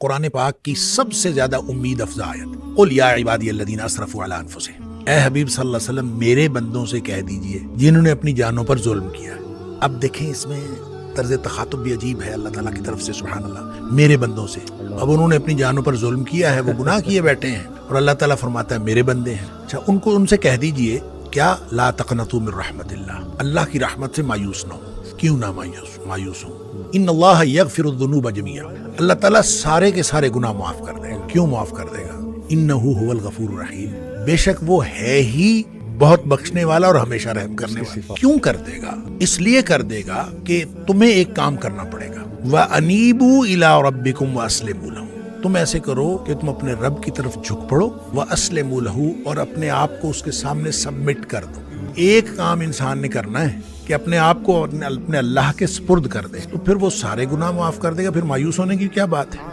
कुरान पाक की सबसे ज्यादा उम्मीद अफजा आयत, कुल या इबादियल्लज़ीना असरफ़ू अला अनफुसिहिम, ए हबीब सल्लल्लाहु अलैहि वसल्लम मेरे बंदों से कह दीजिए जिन्होंने अपनी जानों पर जुल्म किया। अब देखें इसमें तर्ज तखातुब भी अजीब है अल्लाह ताला की तरफ से, सुभान अल्लाह, मेरे बंदों से। अब उन्होंने अपनी जानों पर जुल्म किया है, वो गुनाह किए बैठे हैं और अल्लाह ताला फरमाता है मेरे बंदे हैं। अच्छा, उनको उनसे कह दीजिए क्या, ला तक़नतू मिन रहमतिल्लाह, अल्लाह की रहमत से मायूस न हो। क्यों ना मायूस हो? इन्नल्लाह यग़फ़िरुज़्ज़ुनूब जमीआ, अल्लाह ताला सारे के सारे गुनाह माफ कर देगा। क्यों माफ कर देगा? इन्नहु हुवल गफूरुर रहीम, बेशक वो है ही बहुत बख्शने वाला और हमेशा रहम करने वाला। क्यों कर देगा? इसलिए कर देगा कि तुम्हें एक काम करना पड़ेगा, व अनीबू इला रब्बिकुम व अस्लिमू लहू, तुम ऐसे करो कि तुम अपने रब की तरफ झुक पड़ो, व अस्लिमू लहू, और अपने आप को उसके सामने सबमिट कर दो। एक काम इंसान ने करना है कि अपने आप को अपने अल्लाह के सुपुर्द कर दे, तो फिर वो सारे गुनाह माफ कर देगा। फिर मायूस होने की क्या बात है?